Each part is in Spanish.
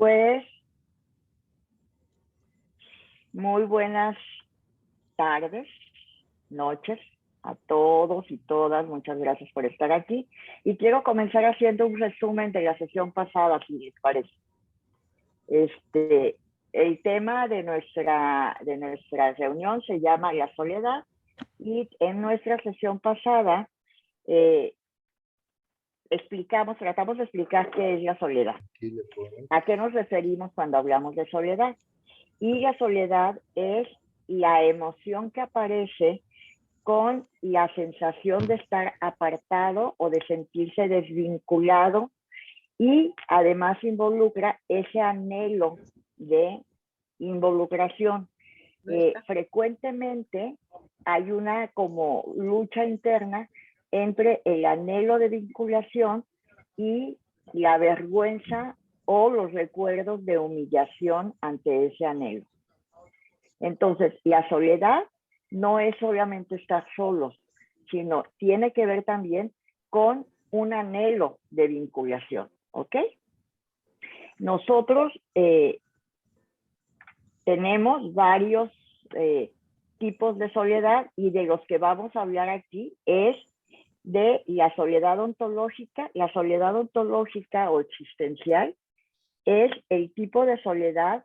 Pues, muy buenas tardes, noches a todos y todas. Muchas gracias por estar aquí. Y quiero comenzar haciendo un resumen de la sesión pasada, si les parece. El tema de nuestra reunión se llama la soledad, y en nuestra sesión pasada tratamos de explicar qué es la soledad, a qué nos referimos cuando hablamos de soledad. Y la soledad es la emoción que aparece con la sensación de estar apartado o de sentirse desvinculado, y además involucra ese anhelo de involucración. Frecuentemente hay una como lucha interna entre el anhelo de vinculación y la vergüenza o los recuerdos de humillación ante ese anhelo. Entonces, la soledad no es solamente estar solos, sino tiene que ver también con un anhelo de vinculación, ¿ok? Nosotros tenemos varios tipos de soledad, y de los que vamos a hablar aquí es de la soledad ontológica. La soledad ontológica o existencial es el tipo de soledad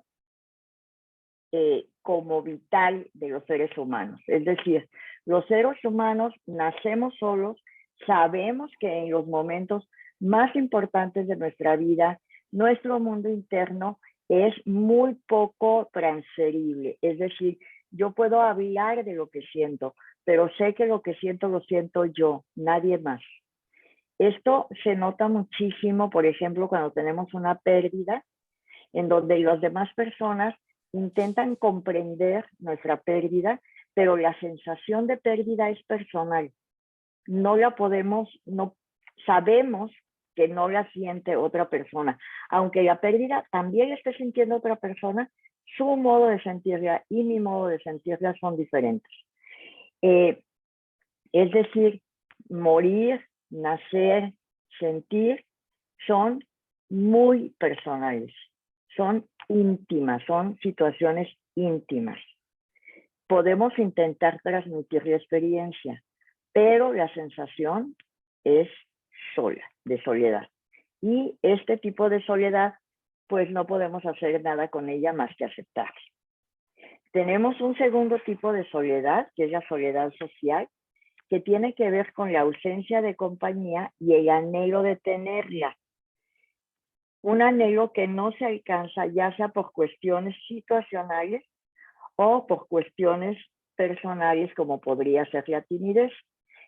como vital de los seres humanos. Es decir, los seres humanos nacemos solos, sabemos que en los momentos más importantes de nuestra vida, nuestro mundo interno es muy poco transferible. Es decir, yo puedo hablar de lo que siento, pero sé que lo que siento lo siento yo, nadie más. Esto se nota muchísimo, por ejemplo, cuando tenemos una pérdida, en donde las demás personas intentan comprender nuestra pérdida, pero la sensación de pérdida es personal. No sabemos que no la siente otra persona. Aunque la pérdida también esté sintiendo otra persona, su modo de sentirla y mi modo de sentirla son diferentes. Es decir, morir, nacer, sentir son muy personales, son íntimas, son situaciones íntimas. Podemos intentar transmitir la experiencia, pero la sensación es de soledad. Y este tipo de soledad, pues no podemos hacer nada con ella más que aceptar. Tenemos un segundo tipo de soledad, que es la soledad social, que tiene que ver con la ausencia de compañía y el anhelo de tenerla. Un anhelo que no se alcanza, ya sea por cuestiones situacionales o por cuestiones personales, como podría ser la timidez.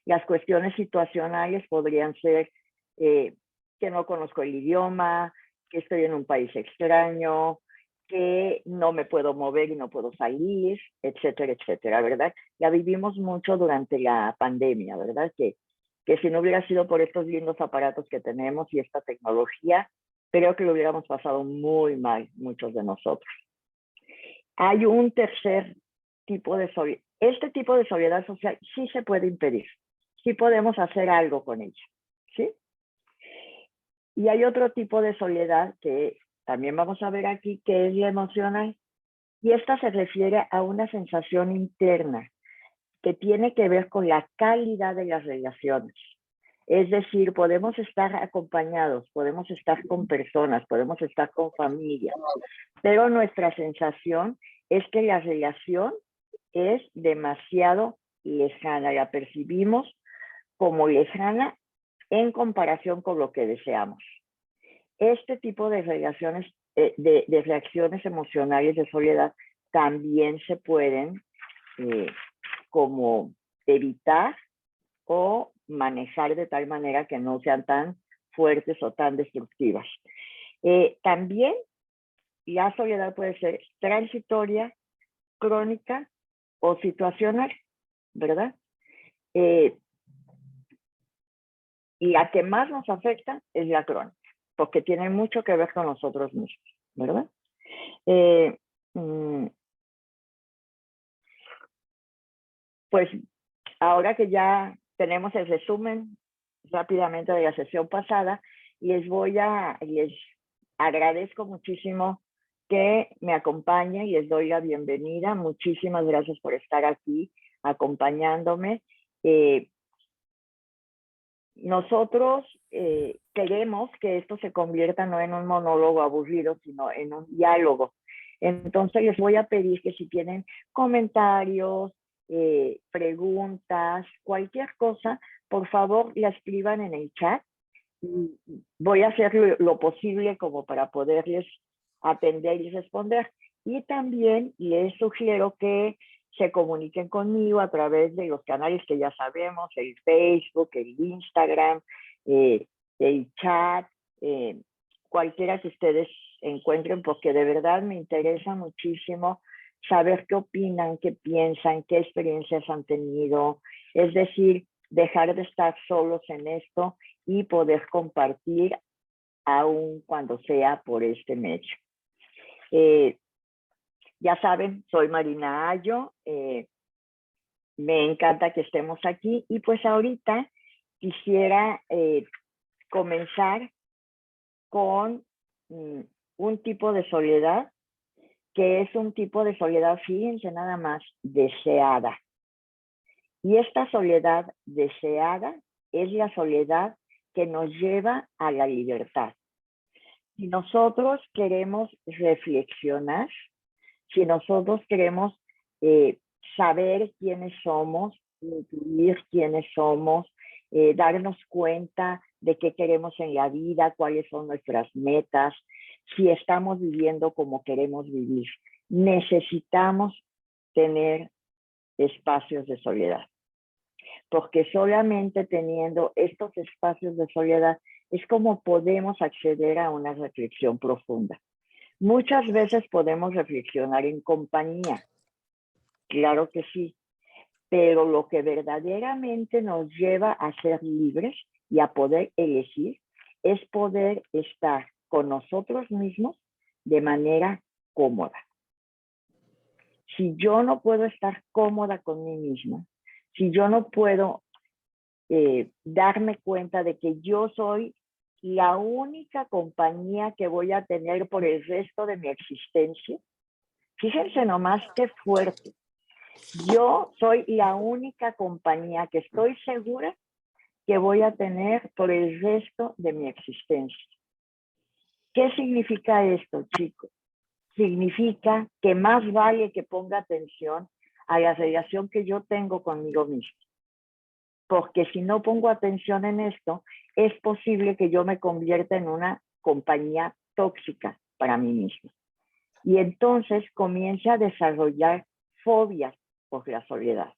Las cuestiones situacionales podrían ser que no conozco el idioma, que estoy en un país extraño, que no me puedo mover y no puedo salir, etcétera, etcétera, ¿verdad? Ya vivimos mucho durante la pandemia, ¿verdad? Que si no hubiera sido por estos lindos aparatos que tenemos y esta tecnología, creo que lo hubiéramos pasado muy mal muchos de nosotros. Hay un tercer tipo de soledad. Este tipo de soledad social sí se puede impedir, sí podemos hacer algo con ella, ¿sí? Y hay otro tipo de soledad que también vamos a ver aquí, que es la emocional. Y esta se refiere a una sensación interna que tiene que ver con la calidad de las relaciones. Es decir, podemos estar acompañados, podemos estar con personas, podemos estar con familia, pero nuestra sensación es que la relación es demasiado lejana, la percibimos como lejana en comparación con lo que deseamos. Este tipo de relaciones, de reacciones emocionales de soledad también se pueden como evitar o manejar de tal manera que no sean tan fuertes o tan destructivas. También la soledad puede ser transitoria, crónica o situacional, ¿verdad? Y la que más nos afecta es la crónica, porque tiene mucho que ver con nosotros mismos, ¿verdad? Pues ahora que ya tenemos el resumen rápidamente de la sesión pasada, les agradezco muchísimo que me acompañen y les doy la bienvenida. Muchísimas gracias por estar aquí acompañándome. Nosotros queremos que esto se convierta no en un monólogo aburrido, sino en un diálogo. Entonces les voy a pedir que si tienen comentarios, preguntas, cualquier cosa, por favor la escriban en el chat. Y voy a hacer lo posible como para poderles atender y responder. Y también les sugiero que se comuniquen conmigo a través de los canales que ya sabemos, el Facebook, el Instagram, el chat, cualquiera que ustedes encuentren, porque de verdad me interesa muchísimo saber qué opinan, qué piensan, qué experiencias han tenido. Es decir, dejar de estar solos en esto y poder compartir aun cuando sea por este medio. Ya saben, soy Marina Ayo, me encanta que estemos aquí y pues ahorita quisiera comenzar con un tipo de soledad, que es un tipo de soledad, fíjense nada más, deseada. Y esta soledad deseada es la soledad que nos lleva a la libertad. Si nosotros queremos reflexionar, si nosotros queremos saber quiénes somos, incluir quiénes somos, darnos cuenta de qué queremos en la vida, cuáles son nuestras metas, si estamos viviendo como queremos vivir, necesitamos tener espacios de soledad. Porque solamente teniendo estos espacios de soledad es como podemos acceder a una reflexión profunda. Muchas veces podemos reflexionar en compañía, claro que sí, pero lo que verdaderamente nos lleva a ser libres y a poder elegir es poder estar con nosotros mismos de manera cómoda. Si yo no puedo estar cómoda con mí misma, si yo no puedo darme cuenta de que yo soy la única compañía que voy a tener por el resto de mi existencia, fíjense nomás qué fuerte. Yo soy la única compañía que estoy segura que voy a tener por el resto de mi existencia. ¿Qué significa esto, chicos? Significa que más vale que ponga atención a la relación que yo tengo conmigo mismo. Porque si no pongo atención en esto, es posible que yo me convierta en una compañía tóxica para mí misma. Y entonces comience a desarrollar fobias por la soledad.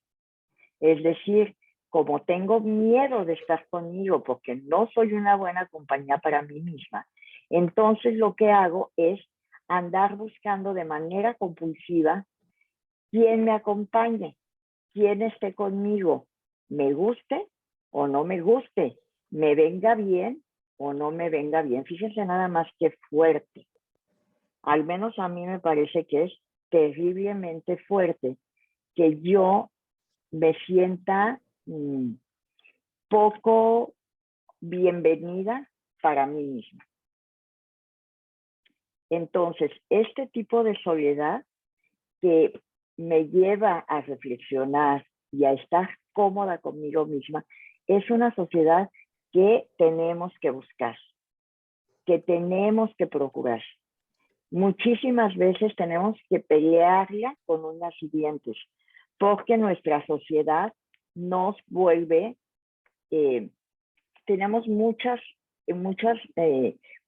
Es decir, como tengo miedo de estar conmigo porque no soy una buena compañía para mí misma, entonces lo que hago es andar buscando de manera compulsiva quién me acompañe, quién esté conmigo, me guste o no me guste, me venga bien o no me venga bien. Fíjense nada más que fuerte. Al menos a mí me parece que es terriblemente fuerte que yo me sienta poco bienvenida para mí misma. Entonces, este tipo de soledad que me lleva a reflexionar y a estar cómoda conmigo misma, es una sociedad que tenemos que buscar, que tenemos que procurar. Muchísimas veces tenemos que pelearla con unas siguientes, porque nuestra sociedad nos vuelve, tenemos muchas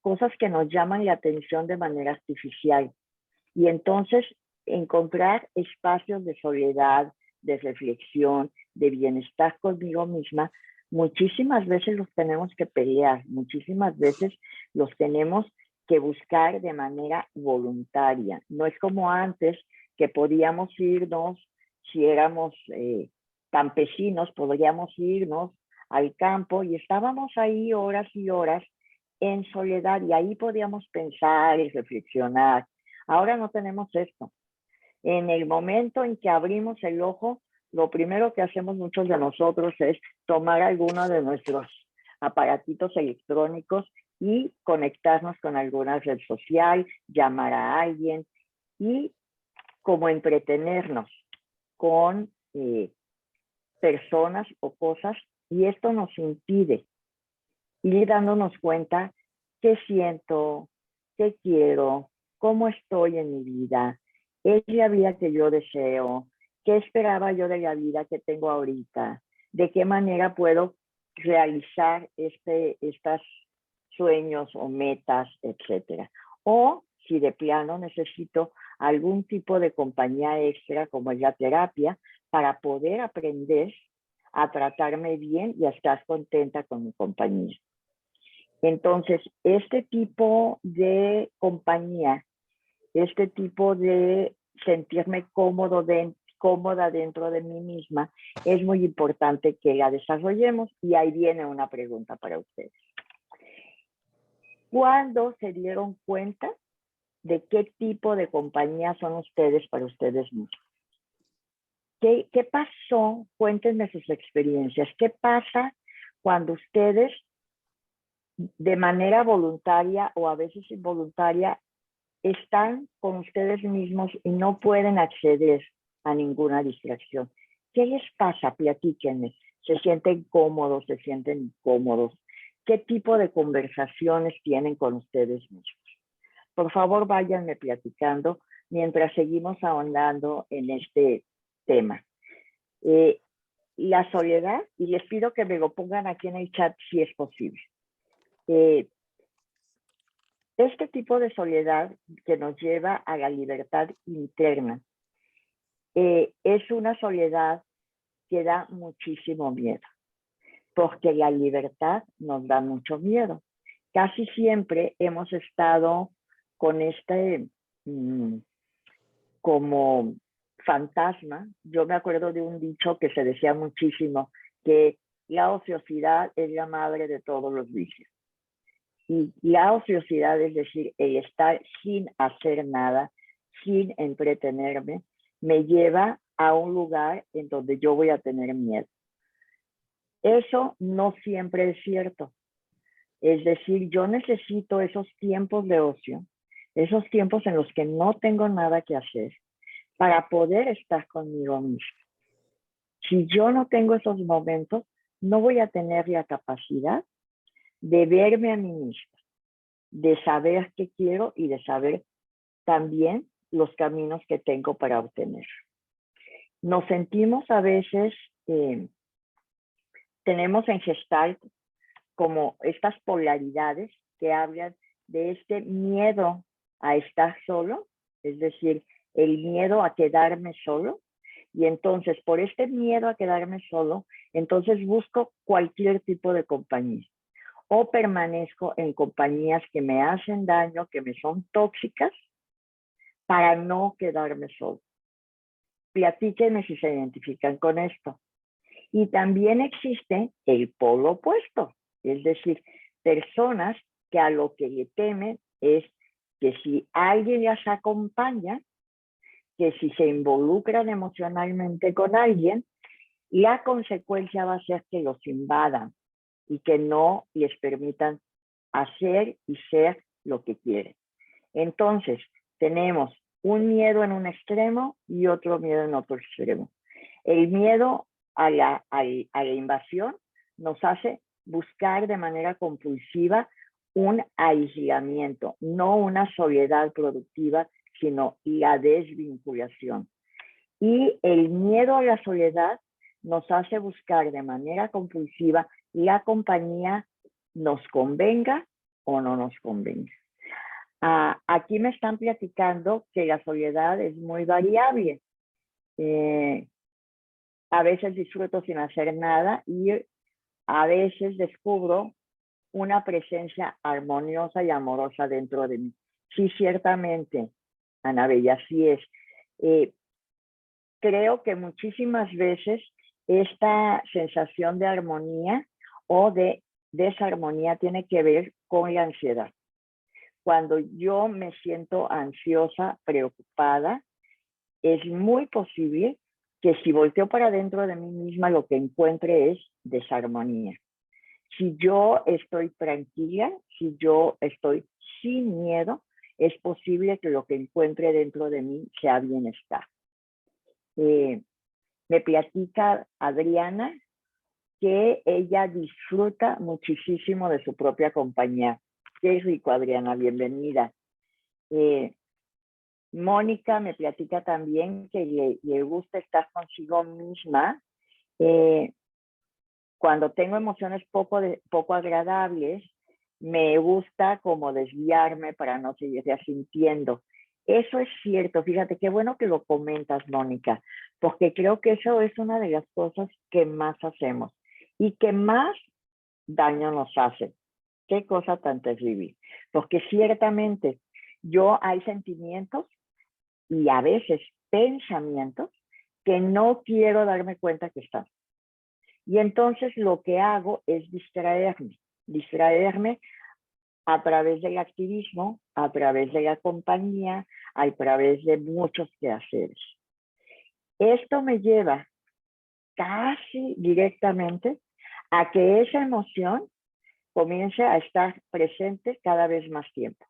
cosas que nos llaman la atención de manera artificial. Y entonces encontrar espacios de soledad, de reflexión, de bienestar conmigo misma, muchísimas veces los tenemos que pelear, muchísimas veces los tenemos que buscar de manera voluntaria. No es como antes que podíamos irnos, si éramos campesinos, podríamos irnos al campo y estábamos ahí horas y horas en soledad y ahí podíamos pensar y reflexionar. Ahora no tenemos esto. En el momento en que abrimos el ojo, lo primero que hacemos muchos de nosotros es tomar alguno de nuestros aparatitos electrónicos y conectarnos con alguna red social, llamar a alguien y como entretenernos con personas o cosas, y esto nos impide ir dándonos cuenta qué siento, qué quiero, cómo estoy en mi vida, es la vida que yo deseo, qué esperaba yo de la vida que tengo ahorita, de qué manera puedo realizar estos sueños o metas, etcétera. O si de plano necesito algún tipo de compañía extra como es la terapia para poder aprender a tratarme bien y a estar contenta con mi compañía. Entonces, este tipo de compañía, este tipo de sentirme cómoda dentro de mí misma, es muy importante que la desarrollemos. Y ahí viene una pregunta para ustedes. ¿Cuándo se dieron cuenta de qué tipo de compañía son ustedes para ustedes mismos? ¿Qué pasó? Cuéntenme sus experiencias. ¿Qué pasa cuando ustedes de manera voluntaria o a veces involuntaria están con ustedes mismos y no pueden acceder a ninguna distracción? ¿Qué les pasa? Platíquenme. ¿Se sienten cómodos? ¿Se sienten incómodos? ¿Qué tipo de conversaciones tienen con ustedes mismos? Por favor, váyanme platicando mientras seguimos ahondando en este tema. La soledad, y les pido que me lo pongan aquí en el chat si es posible. Este tipo de soledad que nos lleva a la libertad interna es una soledad que da muchísimo miedo, porque la libertad nos da mucho miedo. Casi siempre hemos estado con este como fantasma. Yo me acuerdo de un dicho que se decía muchísimo, que la ociosidad es la madre de todos los vicios. Y la ociosidad, es decir, el estar sin hacer nada, sin entretenerme, me lleva a un lugar en donde yo voy a tener miedo. Eso no siempre es cierto. Es decir, yo necesito esos tiempos de ocio, esos tiempos en los que no tengo nada que hacer, para poder estar conmigo mismo. Si yo no tengo esos momentos, no voy a tener la capacidad de verme a mí misma, de saber qué quiero y de saber también los caminos que tengo para obtener. Nos sentimos a veces, tenemos en Gestalt como estas polaridades que hablan de este miedo a estar solo, es decir, el miedo a quedarme solo. Y entonces, por este miedo a quedarme solo, entonces busco cualquier tipo de compañía. O permanezco en compañías que me hacen daño, que me son tóxicas, para no quedarme solo. Platíquenme si se identifican con esto. Y también existe el polo opuesto, es decir, personas que a lo que le temen es que si alguien las acompaña, que si se involucran emocionalmente con alguien, la consecuencia va a ser que los invadan y que no les permitan hacer y ser lo que quieren. Entonces, tenemos un miedo en un extremo y otro miedo en otro extremo. El miedo a la invasión nos hace buscar de manera compulsiva un aislamiento, no una soledad productiva, sino la desvinculación. Y el miedo a la soledad nos hace buscar de manera compulsiva la compañía, nos convenga o no nos convenga. Aquí me están platicando que la soledad es muy variable. A veces disfruto sin hacer nada y a veces descubro una presencia armoniosa y amorosa dentro de mí. Sí, ciertamente, Anabella, así es. Creo que muchísimas veces esta sensación de armonía o de desarmonía tiene que ver con la ansiedad. Cuando yo me siento ansiosa, preocupada, es muy posible que si volteo para dentro de mí misma lo que encuentre es desarmonía. Si yo estoy tranquila, si yo estoy sin miedo, es posible que lo que encuentre dentro de mí sea bienestar. Me platica Adriana que ella disfruta muchísimo de su propia compañía. Qué rico, Adriana, bienvenida. Mónica me platica también que le gusta estar consigo misma. Cuando tengo emociones poco agradables, me gusta como desviarme para no seguir sintiendo. Eso es cierto, fíjate, qué bueno que lo comentas, Mónica, porque creo que eso es una de las cosas que más hacemos y que más daño nos hace. Qué cosa tan terrible, porque ciertamente hay sentimientos y a veces pensamientos que no quiero darme cuenta que están. Y entonces lo que hago es distraerme a través del activismo, a través de la compañía, a través de muchos quehaceres. Esto me lleva casi directamente a que esa emoción comience a estar presente cada vez más tiempo.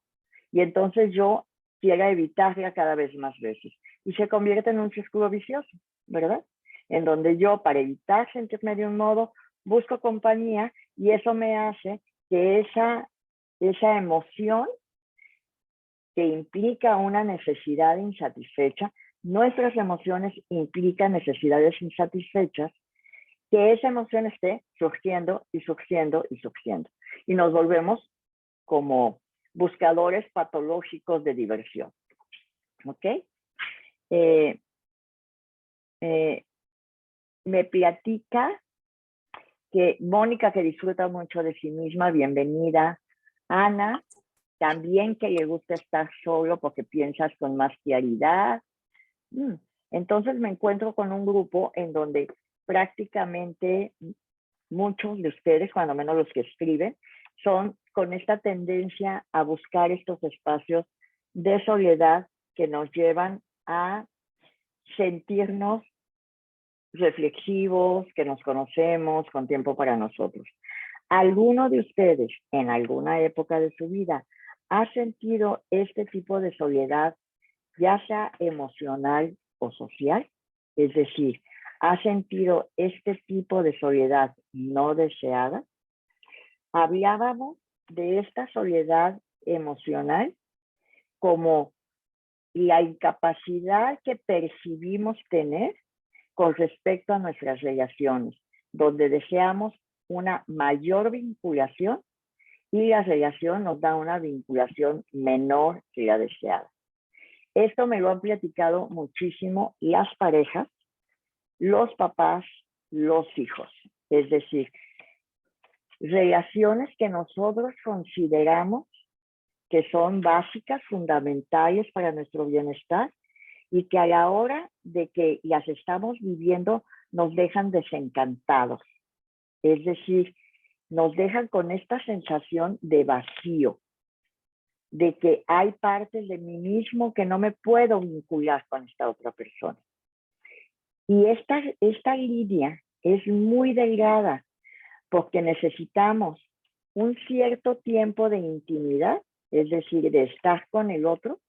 Y entonces yo quiera evitarla cada vez más veces. Y se convierte en un círculo vicioso, ¿verdad? En donde yo, para evitar sentirme de un modo, busco compañía y eso me hace que esa emoción que implica una necesidad insatisfecha, nuestras emociones implican necesidades insatisfechas, que esa emoción esté surgiendo y surgiendo y surgiendo. Y nos volvemos como buscadores patológicos de diversión. ¿Ok? Me platica que Mónica, que disfruta mucho de sí misma, bienvenida. Ana, también que le gusta estar solo porque piensas con más claridad. Entonces me encuentro con un grupo en donde prácticamente muchos de ustedes, cuando menos los que escriben, son con esta tendencia a buscar estos espacios de soledad que nos llevan a sentirnos reflexivos, que nos conocemos, con tiempo para nosotros. ¿Alguno de ustedes en alguna época de su vida ha sentido este tipo de soledad, ya sea emocional o social? Es decir, ¿ha sentido este tipo de soledad no deseada? Hablábamos de esta soledad emocional como la incapacidad que percibimos tener con respecto a nuestras relaciones, donde deseamos una mayor vinculación y la relación nos da una vinculación menor que la deseada. Esto me lo han platicado muchísimo las parejas, los papás, los hijos. Es decir, relaciones que nosotros consideramos que son básicas, fundamentales para nuestro bienestar y que a la hora de que las estamos viviendo nos dejan desencantados. Es decir, nos dejan con esta sensación de vacío, de que hay partes de mí mismo que no me puedo vincular con esta otra persona. Y esta línea es muy delgada porque necesitamos un cierto tiempo de intimidad, es decir, de estar con el otro,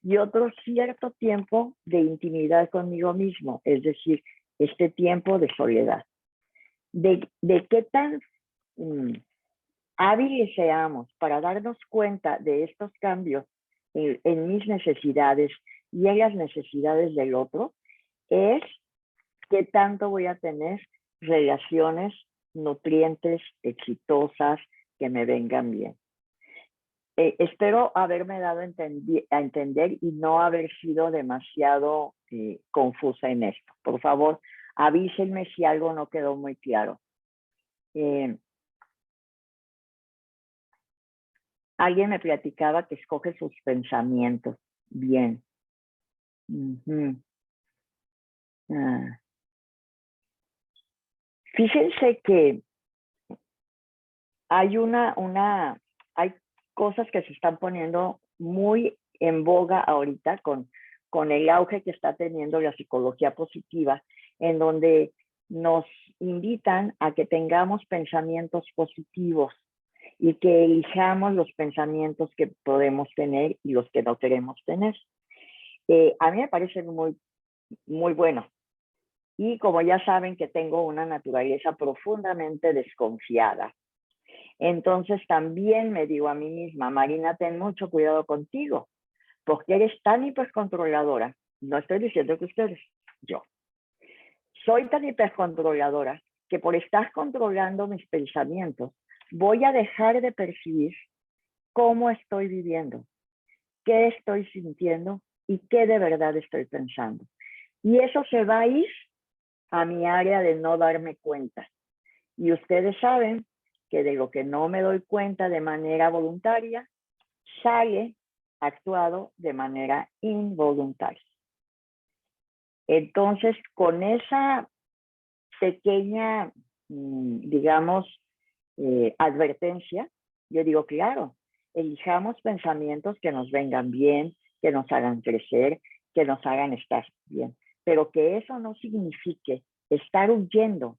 y otro cierto tiempo de intimidad conmigo mismo, es decir, este tiempo de soledad. De qué tan hábiles seamos para darnos cuenta de estos cambios en mis necesidades y en las necesidades del otro, es qué tanto voy a tener relaciones nutrientes, exitosas, que me vengan bien. Espero haberme dado a entender y no haber sido demasiado confusa en esto. Por favor, avísenme si algo no quedó muy claro. Alguien me platicaba que escoge sus pensamientos. Bien. Fíjense que hay hay cosas que se están poniendo muy en boga ahorita con el auge que está teniendo la psicología positiva, en donde nos invitan a que tengamos pensamientos positivos y que elijamos los pensamientos que podemos tener y los que no queremos tener. A mí me parece muy bueno. Y como ya saben que tengo una naturaleza profundamente desconfiada, entonces también me digo a mí misma, Marina, ten mucho cuidado contigo, porque eres tan hipercontroladora. No estoy diciendo que ustedes, yo. Soy tan hipercontroladora que por estar controlando mis pensamientos, voy a dejar de percibir cómo estoy viviendo, qué estoy sintiendo y qué de verdad estoy pensando. Y eso se va a ir a mi área de no darme cuenta. Y ustedes saben que de lo que no me doy cuenta de manera voluntaria, sale actuado de manera involuntaria. Entonces, con esa pequeña, digamos, advertencia, yo digo, claro, elijamos pensamientos que nos vengan bien, que nos hagan crecer, que nos hagan estar bien, pero que eso no signifique estar huyendo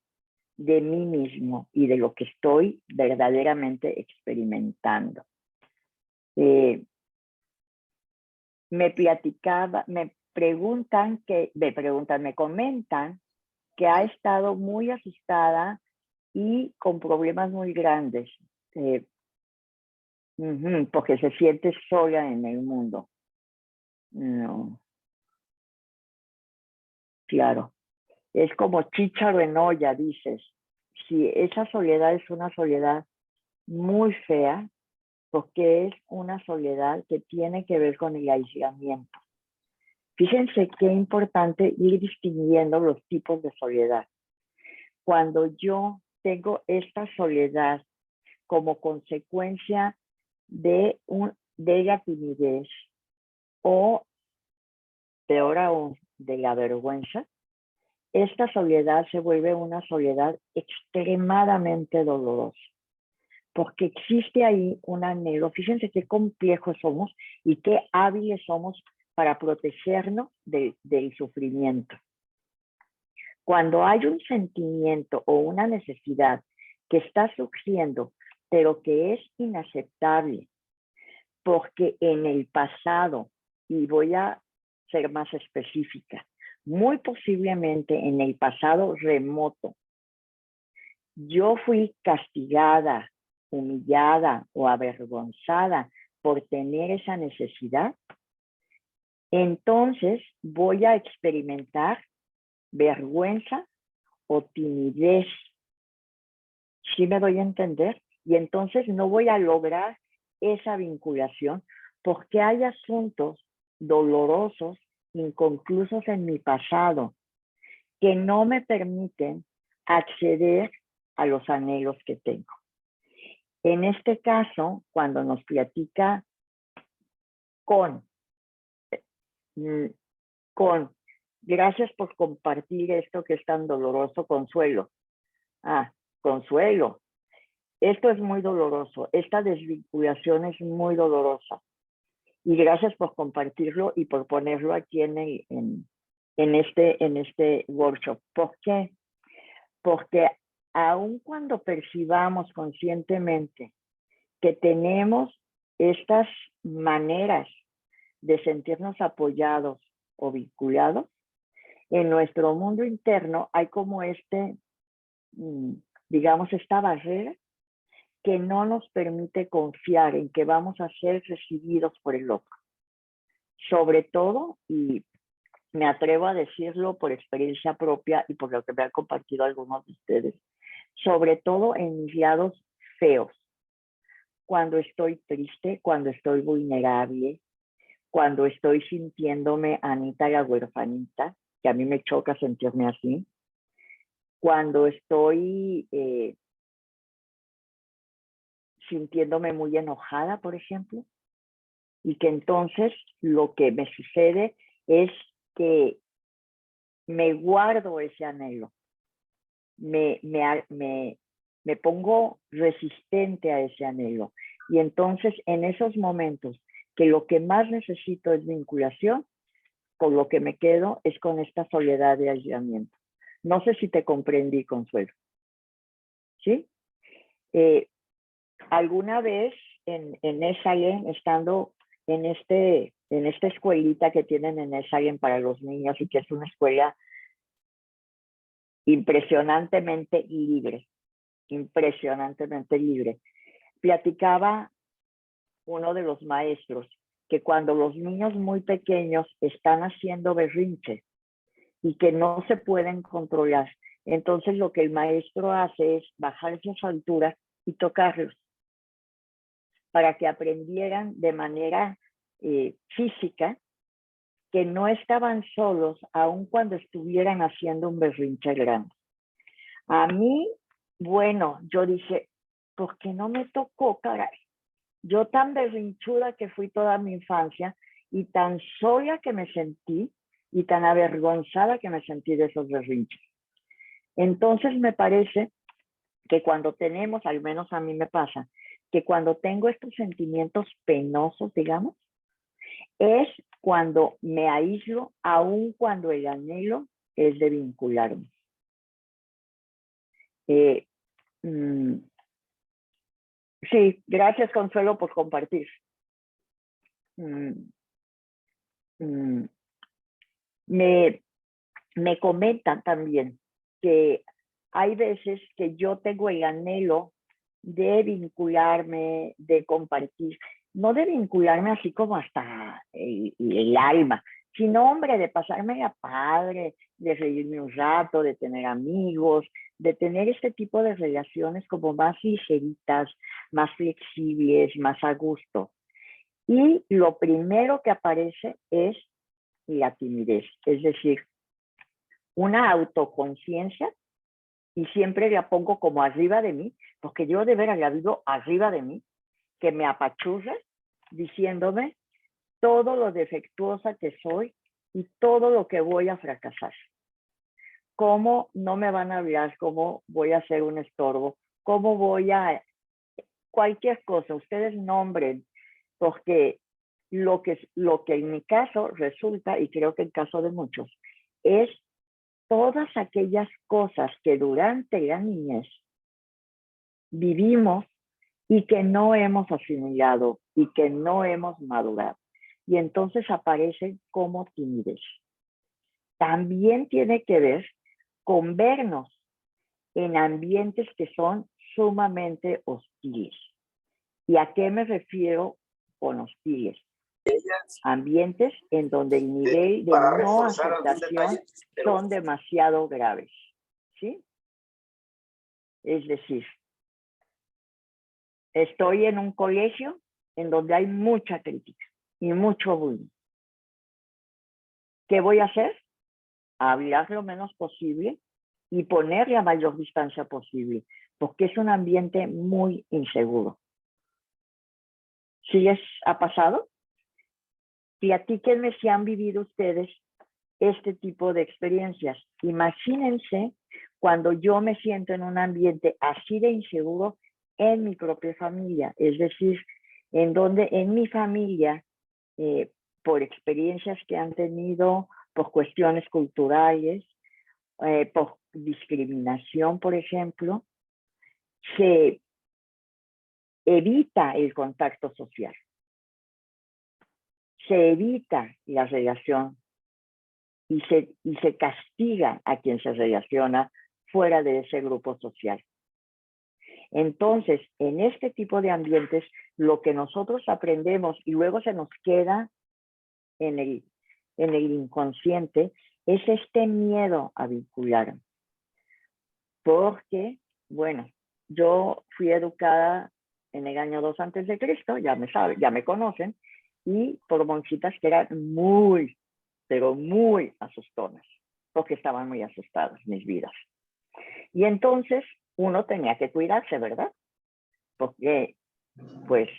de mí mismo y de lo que estoy verdaderamente experimentando. Me comentan que ha estado muy asustada y con problemas muy grandes, porque se siente sola en el mundo. No. Claro. Es como chícharo en olla, dices. Si esa soledad es una soledad muy fea, porque es una soledad que tiene que ver con el aislamiento. Fíjense qué importante ir distinguiendo los tipos de soledad. Cuando yo tengo esta soledad como consecuencia de la timidez o, peor aún, de la vergüenza, esta soledad se vuelve una soledad extremadamente dolorosa, porque existe ahí un anhelo. Fíjense qué complejos somos y qué hábiles somos para protegernos del sufrimiento. Cuando hay un sentimiento o una necesidad que está surgiendo, pero que es inaceptable, porque en el pasado, y voy a ser más específica, muy posiblemente en el pasado remoto, yo fui castigada, humillada o avergonzada por tener esa necesidad, entonces voy a experimentar vergüenza o timidez. ¿Sí me doy a entender? Y entonces no voy a lograr esa vinculación porque hay asuntos dolorosos, inconclusos en mi pasado, que no me permiten acceder a los anhelos que tengo. En este caso, cuando nos platica gracias por compartir esto que es tan doloroso, Consuelo. Consuelo, esto es muy doloroso, esta desvinculación es muy dolorosa. Y gracias por compartirlo y por ponerlo aquí en este workshop. ¿Por qué? Porque aun cuando percibamos conscientemente que tenemos estas maneras de sentirnos apoyados o vinculados, en nuestro mundo interno hay como digamos, esta barrera que no nos permite confiar en que vamos a ser recibidos por el otro. Sobre todo, y me atrevo a decirlo por experiencia propia y por lo que me han compartido algunos de ustedes, sobre todo en mis lados feos, cuando estoy triste, cuando estoy vulnerable, cuando estoy sintiéndome Anita la huerfanita, que a mí me choca sentirme así, cuando estoy sintiéndome muy enojada, por ejemplo, y que entonces lo que me sucede es que me guardo ese anhelo, me pongo resistente a ese anhelo. Y entonces en esos momentos que lo que más necesito es vinculación, con lo que me quedo es con esta soledad de aislamiento. No sé si te comprendí, Consuelo. ¿Sí? Alguna vez en Esalen, estando en esta escuelita que tienen en Esalen para los niños y que es una escuela impresionantemente libre, platicaba uno de los maestros que cuando los niños muy pequeños están haciendo berrinche y que no se pueden controlar, entonces lo que el maestro hace es bajarse a su altura y tocarlos para que aprendieran de manera física que no estaban solos aun cuando estuvieran haciendo un berrinche grande. A mí, bueno, yo dije, ¿por qué no me tocó, caray? Yo tan berrinchuda que fui toda mi infancia y tan sola que me sentí y tan avergonzada que me sentí de esos berrinches. Entonces me parece que cuando tenemos, al menos a mí me pasa, que cuando tengo estos sentimientos penosos, digamos, es cuando me aíslo, aun cuando el anhelo es de vincularme. Sí, gracias, Consuelo, por compartir. Me comentan también que hay veces que yo tengo el anhelo de vincularme, de compartir, no de vincularme así como hasta el alma, sino, hombre, de pasarme a padre, de reírme un rato, de tener amigos, de tener este tipo de relaciones como más ligeritas, más flexibles, más a gusto. Y lo primero que aparece es la timidez, es decir, una autoconciencia, y siempre la pongo como arriba de mí, porque yo de veras la vivo arriba de mí, que me apachurra diciéndome todo lo defectuosa que soy y todo lo que voy a fracasar. Cómo no me van a hablar, cómo voy a ser un estorbo, cómo voy a... cualquier cosa, ustedes nombren, porque lo que en mi caso resulta, y creo que en caso de muchos, es todas aquellas cosas que durante la niñez vivimos y que no hemos asimilado y que no hemos madurado. Y entonces aparecen como timidez. También tiene que ver con vernos en ambientes que son sumamente hostiles. ¿Y a qué me refiero con hostiles? Ambientes en donde el nivel de no aceptación son demasiado graves, ¿sí? Es decir, estoy en un colegio en donde hay mucha crítica y mucho bullying. ¿Qué voy a hacer? Hablar lo menos posible y poner la mayor distancia posible, porque es un ambiente muy inseguro. ¿Sí les ha pasado? Platíquenme si han vivido ustedes este tipo de experiencias. Imagínense cuando yo me siento en un ambiente así de inseguro en mi propia familia, es decir, en donde en mi familia, por experiencias que han tenido, por cuestiones culturales, por discriminación, por ejemplo, se evita el contacto social, se evita la relación y se castiga a quien se relaciona fuera de ese grupo social. Entonces, en este tipo de ambientes, lo que nosotros aprendemos y luego se nos queda en el inconsciente es este miedo a vincularnos. Porque, bueno, yo fui educada en el año 2 antes de Cristo, ya me conocen, y por monjitas que eran muy, pero muy asustonas, porque estaban muy asustadas mis vidas. Y entonces uno tenía que cuidarse, ¿verdad? Porque, pues,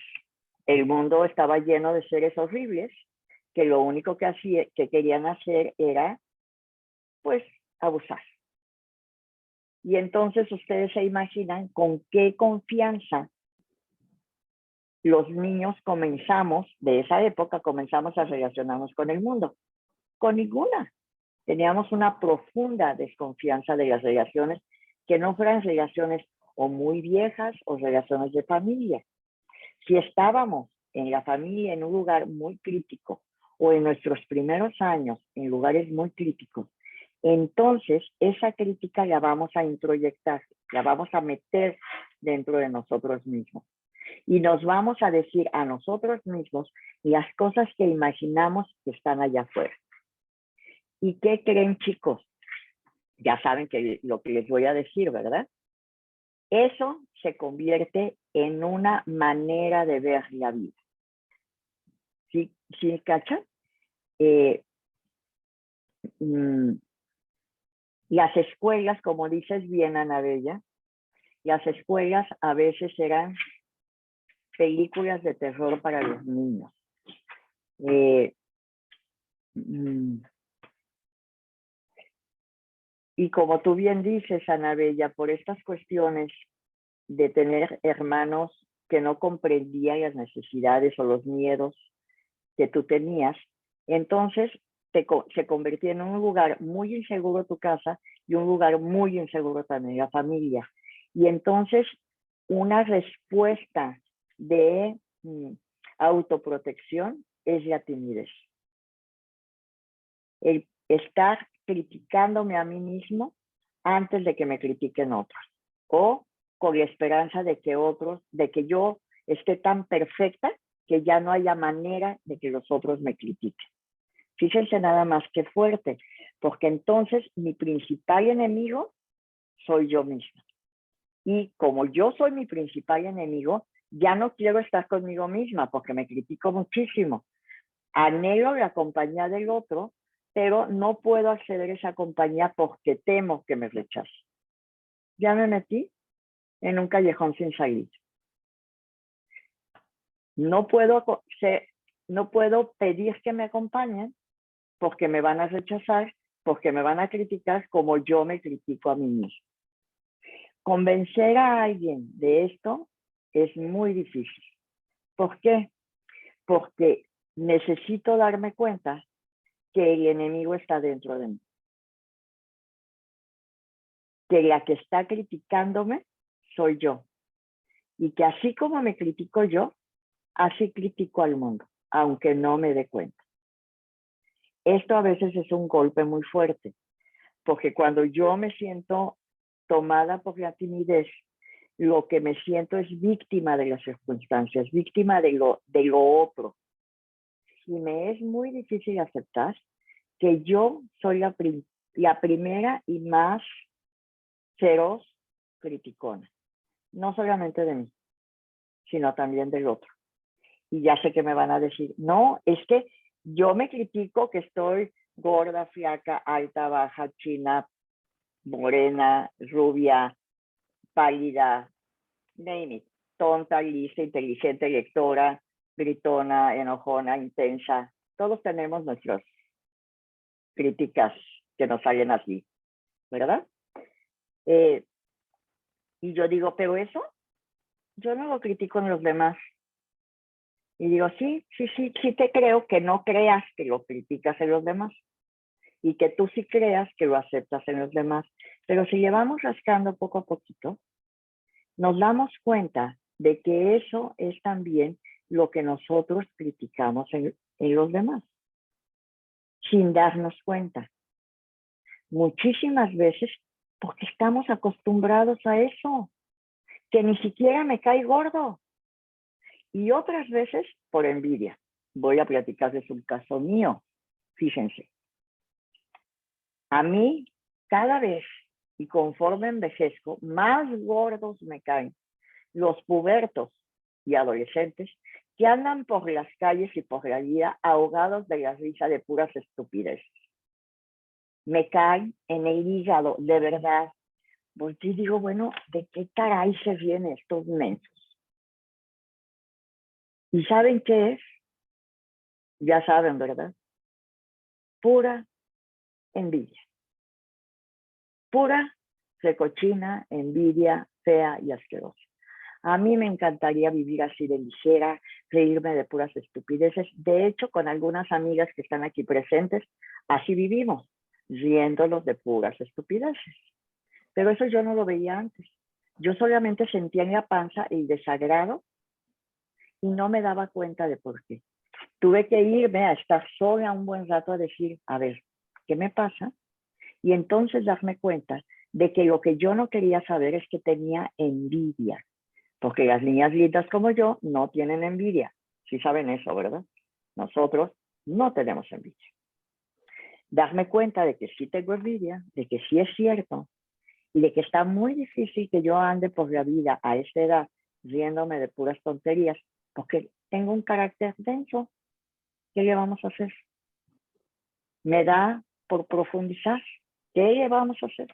el mundo estaba lleno de seres horribles que lo único que querían hacer era, pues, abusar. Y entonces ustedes se imaginan con qué confianza los niños de esa época comenzamos a relacionarnos con el mundo. Con ninguna. Teníamos una profunda desconfianza de las relaciones, que no fueran relaciones o muy viejas o relaciones de familia. Si estábamos en la familia en un lugar muy crítico o en nuestros primeros años en lugares muy críticos, entonces esa crítica la vamos a introyectar, la vamos a meter dentro de nosotros mismos. Y nos vamos a decir a nosotros mismos las cosas que imaginamos que están allá afuera. ¿Y qué creen, chicos? Ya saben que lo que les voy a decir, ¿verdad? Eso se convierte en una manera de ver la vida. ¿Sí, sí cachan? Las escuelas, como dices bien, Anabella, las escuelas a veces eran películas de terror para los niños. Y como tú bien dices, Anabella, por estas cuestiones de tener hermanos que no comprendían las necesidades o los miedos que tú tenías, entonces se convertía en un lugar muy inseguro tu casa y un lugar muy inseguro también la familia. Y entonces una respuesta de autoprotección es la timidez. El estar criticándome a mí mismo antes de que me critiquen otros, o con la esperanza de que otros, de que yo esté tan perfecta que ya no haya manera de que los otros me critiquen. Fíjense nada más que fuerte, porque entonces mi principal enemigo soy yo misma. Y como yo soy mi principal enemigo, ya no quiero estar conmigo misma porque me critico muchísimo. Anhelo la compañía del otro, pero no puedo acceder a esa compañía porque temo que me rechace. Ya me metí en un callejón sin salida. No puedo pedir que me acompañen porque me van a rechazar, porque me van a criticar como yo me critico a mí mismo. Convencer a alguien de esto es muy difícil. ¿Por qué? Porque necesito darme cuenta que el enemigo está dentro de mí. Que la que está criticándome soy yo. Y que así como me critico yo, así critico al mundo, aunque no me dé cuenta. Esto a veces es un golpe muy fuerte, porque cuando yo me siento tomada por la timidez, lo que me siento es víctima de las circunstancias, víctima de lo otro. Y me es muy difícil aceptar que yo soy la primera y más feroz criticona. No solamente de mí, sino también del otro. Y ya sé que me van a decir, no, es que yo me critico que estoy gorda, flaca, alta, baja, china, morena, rubia, pálida, name it, tonta, lista, inteligente, lectora, gritona, enojona, intensa. Todos tenemos nuestras críticas que nos salen así, ¿verdad? Y yo digo, pero eso yo no lo critico en los demás. Y digo, sí te creo que no creas que lo criticas en los demás. Y que tú sí creas que lo aceptas en los demás. Pero si llevamos rascando poco a poquito, nos damos cuenta de que eso es también lo que nosotros criticamos en los demás, sin darnos cuenta. Muchísimas veces porque estamos acostumbrados a eso, que ni siquiera me cae gordo. Y otras veces por envidia. Voy a platicarles un caso mío. Fíjense. A mí, cada vez y conforme envejezco, más gordos me caen los pubertos y adolescentes que andan por las calles y por la vida ahogados de la risa de puras estupideces. Me caen en el hígado, de verdad. Porque digo, bueno, ¿de qué caray se ríen estos mensos? ¿Y saben qué es? Ya saben, ¿verdad? Pura envidia. Pura recochina, envidia, fea y asquerosa. A mí me encantaría vivir así de ligera, reírme de puras estupideces. De hecho, con algunas amigas que están aquí presentes, así vivimos. riéndolos de puras estupideces. Pero eso yo no lo veía antes. Yo solamente sentía en la panza el desagrado y no me daba cuenta de por qué. Tuve que irme a estar sola un buen rato a decir, a ver, ¿qué me pasa? Y entonces darme cuenta de que lo que yo no quería saber es que tenía envidia, porque las niñas lindas como yo no tienen envidia. Sí saben eso, ¿verdad? Nosotros no tenemos envidia. Darme cuenta de que sí tengo envidia, de que sí es cierto, y de que está muy difícil que yo ande por la vida a esta edad riéndome de puras tonterías, porque tengo un carácter denso. ¿Qué le vamos a hacer? Me da por profundizar. ¿Qué le vamos a hacer?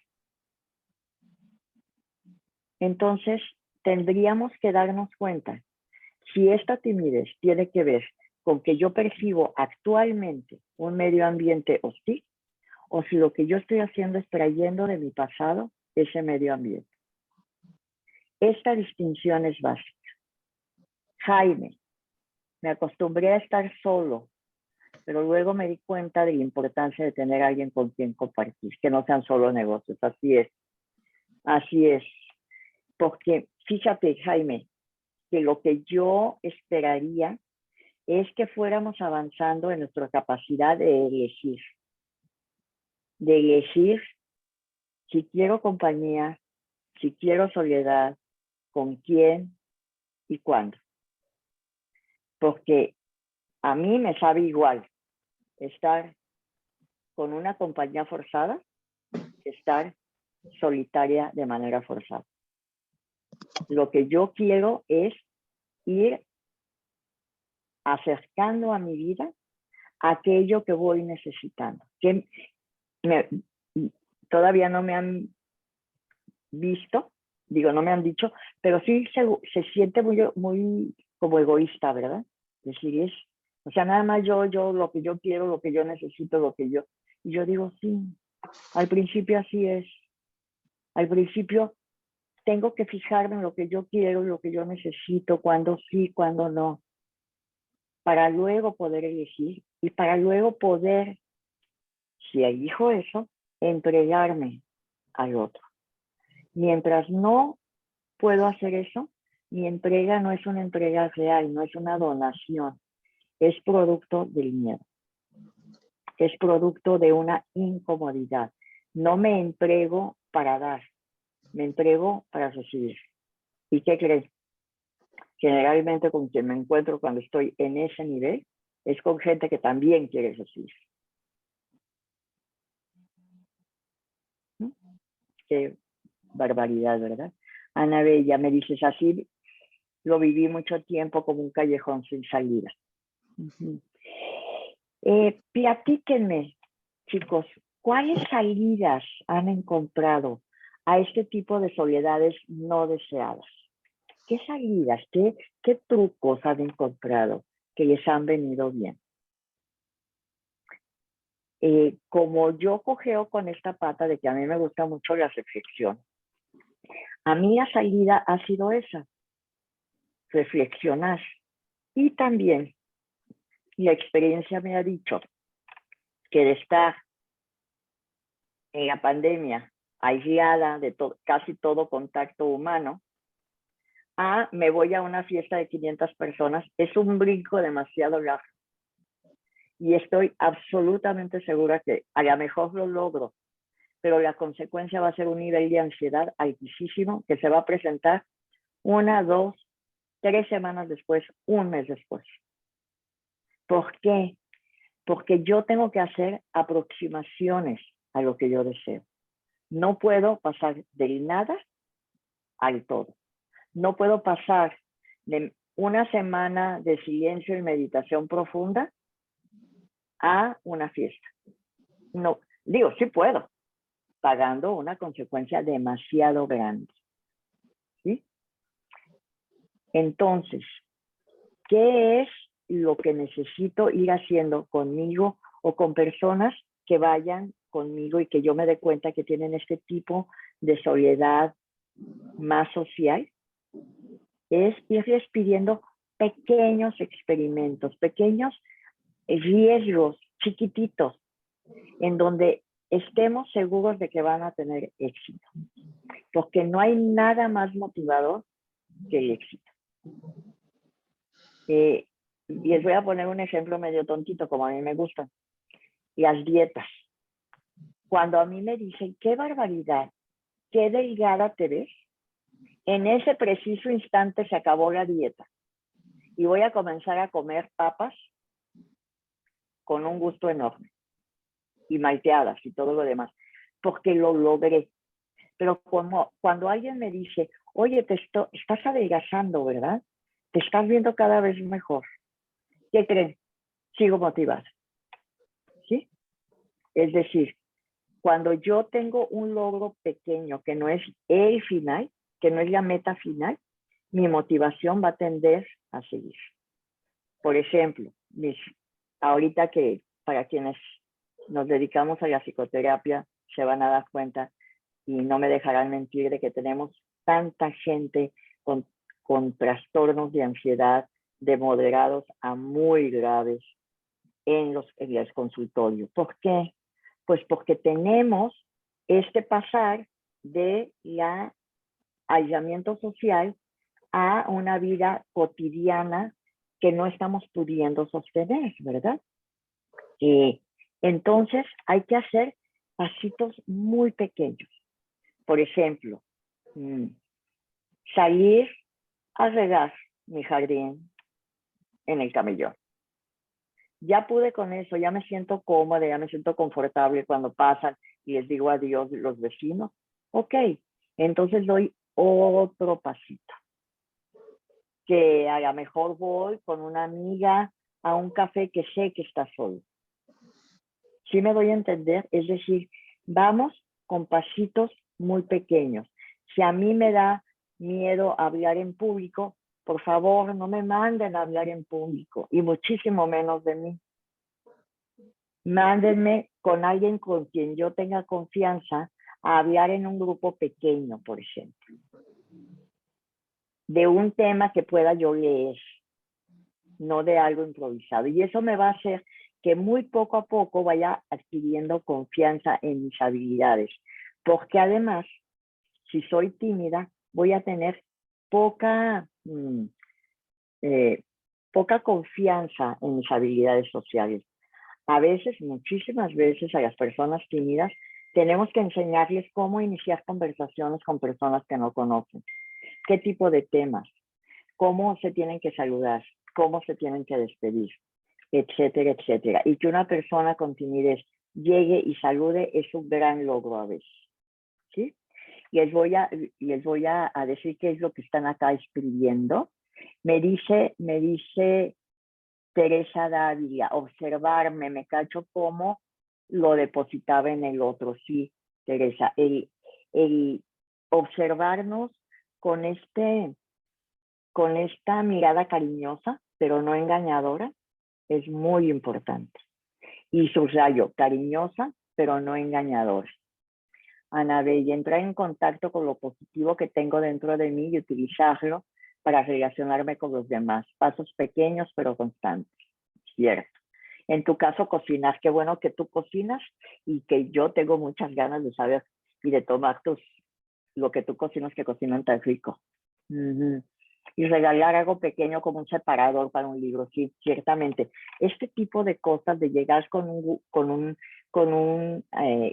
Entonces, tendríamos que darnos cuenta si esta timidez tiene que ver con que yo percibo actualmente un medio ambiente hostil o si lo que yo estoy haciendo es trayendo de mi pasado ese medio ambiente. Esta distinción es básica. Jaime, me acostumbré a estar solo, pero luego me di cuenta de la importancia de tener a alguien con quien compartir, que no sean solo negocios. Así es. Así es. Porque fíjate, Jaime, que lo que yo esperaría es que fuéramos avanzando en nuestra capacidad de elegir. De elegir si quiero compañía, si quiero soledad, con quién y cuándo. Porque a mí me sabe igual estar con una compañía forzada que estar solitaria de manera forzada. Lo que yo quiero es ir acercando a mi vida aquello que voy necesitando. Que todavía no me han visto, digo, no me han dicho, pero sí se siente muy como egoísta, ¿verdad? Decir, es, o sea, nada más yo, lo que yo quiero, lo que yo necesito, lo que yo... Y yo digo, sí, al principio así es. Al principio tengo que fijarme en lo que yo quiero, lo que yo necesito, cuándo sí, cuándo no, para luego poder elegir y para luego poder, si elijo eso, entregarme al otro. Mientras no puedo hacer eso, mi entrega no es una entrega real, no es una donación, es producto del miedo, es producto de una incomodidad. No me entrego para dar, me entrego para recibir. ¿Y qué crees? Generalmente con quien me encuentro cuando estoy en ese nivel es con gente que también quiere recibir. ¿Mm? Qué barbaridad, ¿verdad? Ana Bella, me dices así, lo viví mucho tiempo como un callejón sin salida. Platíquenme, chicos, ¿cuáles salidas han encontrado a este tipo de soledades no deseadas? ¿Qué salidas, qué trucos han encontrado que les han venido bien? Como yo cojeo con esta pata de que a mí me gusta mucho la reflexión, a mí la salida ha sido esa, reflexionar. Y también la experiencia me ha dicho que de estar en la pandemia aislada de casi todo contacto humano, me voy a una fiesta de 500 personas, es un brinco demasiado largo. Y estoy absolutamente segura que a lo mejor lo logro, pero la consecuencia va a ser un nivel de ansiedad altísimo que se va a presentar 1, 2, 3 semanas después, un mes después. ¿Por qué? Porque yo tengo que hacer aproximaciones a lo que yo deseo. No puedo pasar del nada al todo. No puedo pasar de una semana de silencio y meditación profunda a una fiesta. No, digo, sí puedo, pagando una consecuencia demasiado grande. ¿Sí? Entonces, ¿qué es lo que necesito ir haciendo conmigo o con personas que vayan conmigo y que yo me dé cuenta que tienen este tipo de soledad más social? Es irles pidiendo pequeños experimentos, pequeños riesgos chiquititos, en donde estemos seguros de que van a tener éxito, porque no hay nada más motivador que el éxito. Y les voy a poner un ejemplo medio tontito, como a mí me gustan. Las dietas. Cuando a mí me dicen, qué barbaridad, qué delgada te ves, en ese preciso instante se acabó la dieta. Y voy a comenzar a comer papas con un gusto enorme. Y malteadas y todo lo demás. Porque lo logré. Pero cuando alguien me dice, oye, estás adelgazando, ¿verdad? Te estás viendo cada vez mejor. ¿Qué creen? Sigo motivada. ¿Sí? Es decir, cuando yo tengo un logro pequeño que no es el final, que no es la meta final, mi motivación va a tender a seguir. Por ejemplo, ahorita que para quienes nos dedicamos a la psicoterapia se van a dar cuenta y no me dejarán mentir de que tenemos tanta gente con trastornos de ansiedad de moderados a muy graves en los consultorios. ¿Por qué? Pues porque tenemos este pasar de aislamiento social a una vida cotidiana que no estamos pudiendo sostener, ¿verdad? Entonces hay que hacer pasitos muy pequeños. Por ejemplo, salir a regar mi jardín en el camellón. Ya pude con eso, ya me siento cómoda, ya me siento confortable cuando pasan y les digo adiós a los vecinos. Ok, entonces doy otro pasito. Que a lo mejor voy con una amiga a un café que sé que está solo. ¿Sí me doy a entender? Es decir, vamos con pasitos muy pequeños. Si a mí me da miedo hablar en público, por favor, no me manden a hablar en público, y muchísimo menos de mí. Mándenme con alguien con quien yo tenga confianza a hablar en un grupo pequeño, por ejemplo, de un tema que pueda yo leer, no de algo improvisado. Y eso me va a hacer que muy poco a poco vaya adquiriendo confianza en mis habilidades, porque además, si soy tímida, voy a tener poca confianza en mis habilidades sociales. A veces, muchísimas veces, a las personas tímidas tenemos que enseñarles cómo iniciar conversaciones con personas que no conocen, qué tipo de temas, cómo se tienen que saludar, cómo se tienen que despedir, etcétera, etcétera. Y que una persona con timidez llegue y salude es un gran logro a veces. ¿Sí? Les voy a decir qué es lo que están acá escribiendo. Me dice Teresa Dávila, observarme, me cacho cómo lo depositaba en el otro. Sí, Teresa, el observarnos con esta mirada cariñosa, pero no engañadora, es muy importante. Y subrayo, cariñosa, pero no engañadora. Ana Bella, entrar en contacto con lo positivo que tengo dentro de mí y utilizarlo para relacionarme con los demás. Pasos pequeños, pero constantes. Cierto. En tu caso, cocinar. Qué bueno que tú cocinas y que yo tengo muchas ganas de saber y de tomar lo que tú cocinas, que cocinan tan rico. Y regalar algo pequeño como un separador para un libro, sí, ciertamente. Este tipo de cosas, de llegar con un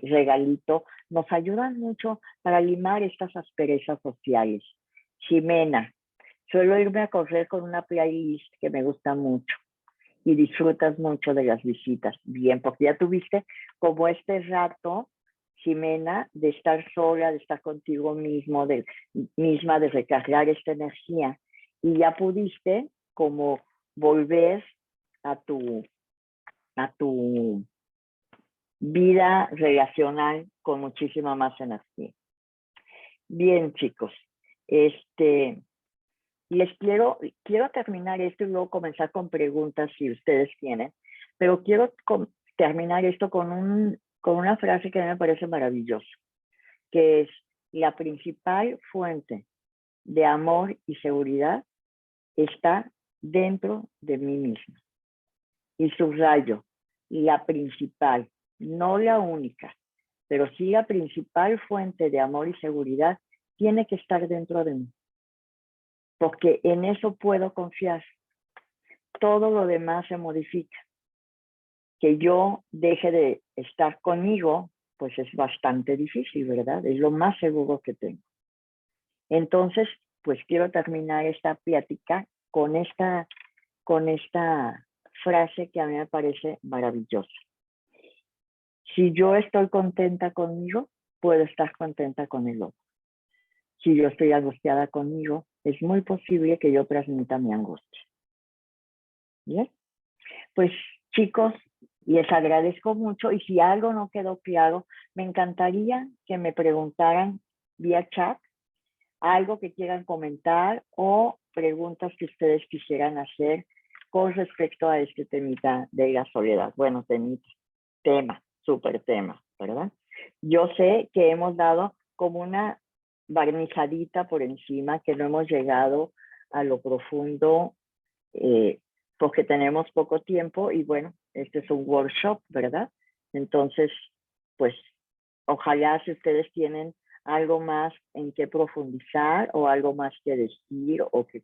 regalito, nos ayudan mucho para limar estas asperezas sociales. Ximena, suelo irme a correr con una playlist que me gusta mucho y disfrutas mucho de las visitas. Bien, porque ya tuviste como este rato, Ximena, de estar sola, de estar contigo misma, de recargar esta energía, y ya pudiste como volver a tu vida relacional con muchísima más energía. Bien, chicos, les quiero terminar esto y luego comenzar con preguntas si ustedes tienen, pero quiero terminar esto con una frase que a mí me parece maravillosa, que es: la principal fuente de amor y seguridad está dentro de mí misma. Y subrayo, la principal, no la única, pero sí la principal fuente de amor y seguridad tiene que estar dentro de mí, porque en eso puedo confiar. Todo lo demás se modifica. Que yo deje de estar conmigo, pues es bastante difícil, ¿verdad? Es lo más seguro que tengo. Entonces, pues quiero terminar esta plática con esta frase que a mí me parece maravillosa. Si yo estoy contenta conmigo, puedo estar contenta con el otro. Si yo estoy angustiada conmigo, es muy posible que yo transmita mi angustia. ¿Bien? Pues chicos, les agradezco mucho y si algo no quedó claro, me encantaría que me preguntaran vía chat algo que quieran comentar o preguntas que ustedes quisieran hacer con respecto a este temita de la soledad. Bueno, tema, súper tema, ¿verdad? Yo sé que hemos dado como una barnizadita por encima, que no hemos llegado a lo profundo porque tenemos poco tiempo y bueno, este es un workshop, ¿verdad? Entonces, pues, ojalá si ustedes tienen algo más en qué profundizar o algo más que decir o que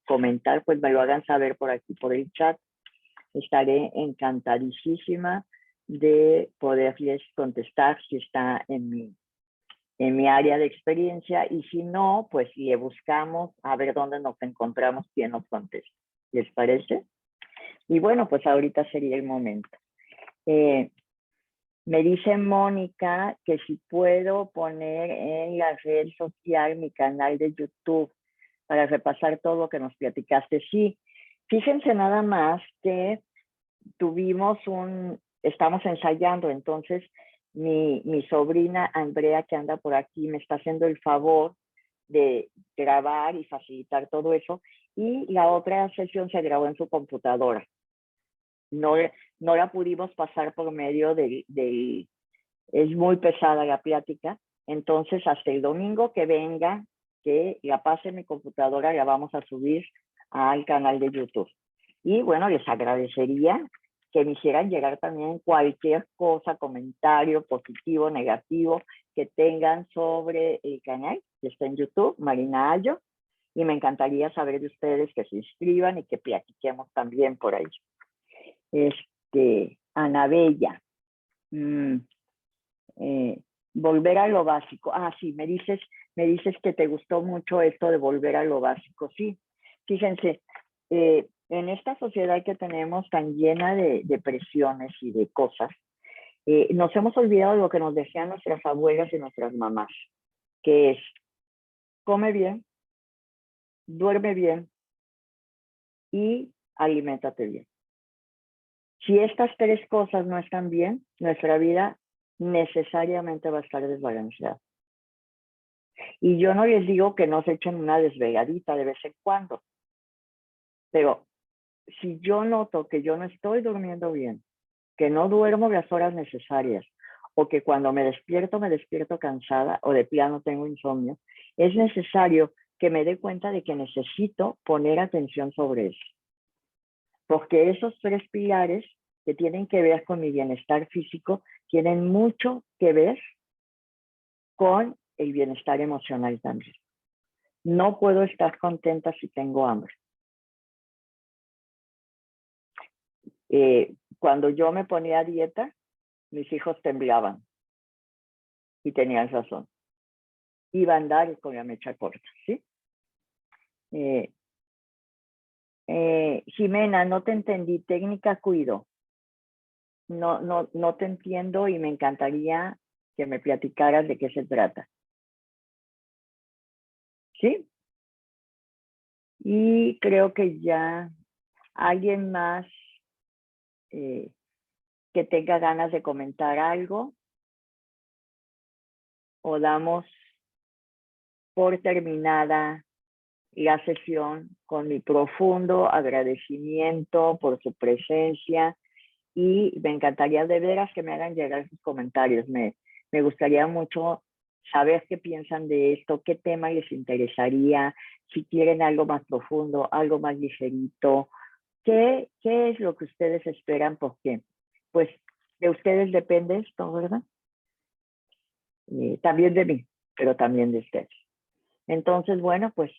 comentar, pues me lo hagan saber por aquí, por el chat. Estaré encantadísima de poderles contestar si está en mi área de experiencia y si no, pues le buscamos a ver dónde nos encontramos, quién nos contesta. ¿Les parece? Y bueno, pues ahorita sería el momento. Me dice Mónica que si puedo poner en la red social mi canal de YouTube para repasar todo lo que nos platicaste. Sí, fíjense nada más que estamos ensayando, entonces mi sobrina Andrea, que anda por aquí, me está haciendo el favor de grabar y facilitar todo eso, y la otra sesión se grabó en su computadora. No la pudimos pasar por medio es muy pesada la plática, entonces hasta el domingo que venga, que la pase en mi computadora, la vamos a subir al canal de YouTube. Y bueno, les agradecería que me hicieran llegar también cualquier cosa, comentario positivo, negativo, que tengan sobre el canal que está en YouTube, Marina Ayo, y me encantaría saber de ustedes que se inscriban y que platiquemos también por ahí. Anabella, volver a lo básico. Ah, sí, me dices que te gustó mucho esto de volver a lo básico. Sí, fíjense, en esta sociedad que tenemos tan llena de presiones y de cosas, nos hemos olvidado de lo que nos decían nuestras abuelas y nuestras mamás, que es, come bien, duerme bien y aliméntate bien. Si estas tres cosas no están bien, nuestra vida necesariamente va a estar desbalanceada. Y yo no les digo que no se echen una desveladita de vez en cuando, pero si yo noto que yo no estoy durmiendo bien, que no duermo las horas necesarias, o que cuando me despierto cansada, o de plano tengo insomnio, es necesario que me dé cuenta de que necesito poner atención sobre eso. Porque esos tres pilares que tienen que ver con mi bienestar físico tienen mucho que ver con el bienestar emocional también. No puedo estar contenta si tengo hambre. Cuando yo me ponía a dieta, mis hijos temblaban y tenían razón. Iba a andar con la mecha corta, ¿sí? Jimena, no te entendí. Técnica cuido. No te entiendo y me encantaría que me platicaras de qué se trata. ¿Sí? Y creo que ya alguien más que tenga ganas de comentar algo, o damos por terminada la sesión con mi profundo agradecimiento por su presencia y me encantaría de veras que me hagan llegar sus comentarios. Me gustaría mucho saber qué piensan de esto, qué tema les interesaría, si quieren algo más profundo, algo más ligerito, qué es lo que ustedes esperan, porque pues de ustedes depende esto, ¿verdad? y también de mí, pero también de ustedes. Entonces, bueno, pues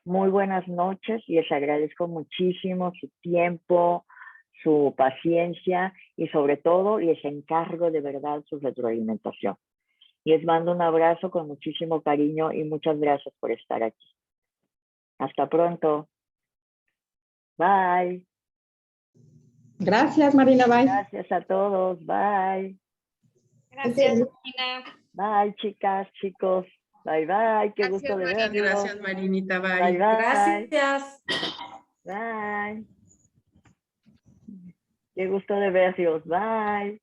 muy buenas noches y les agradezco muchísimo su tiempo, su paciencia y sobre todo les encargo de verdad su retroalimentación. Les mando un abrazo con muchísimo cariño y muchas gracias por estar aquí. Hasta pronto. Bye. Gracias, Marina. Bye. Gracias a todos. Bye. Gracias, Marina. Bye, chicas, chicos. Bye, bye. Qué Gracias, gusto de Marina. verlos. Gracias, Marinita. Bye. Bye, bye. Gracias. Bye. Qué gusto de verlos. Bye.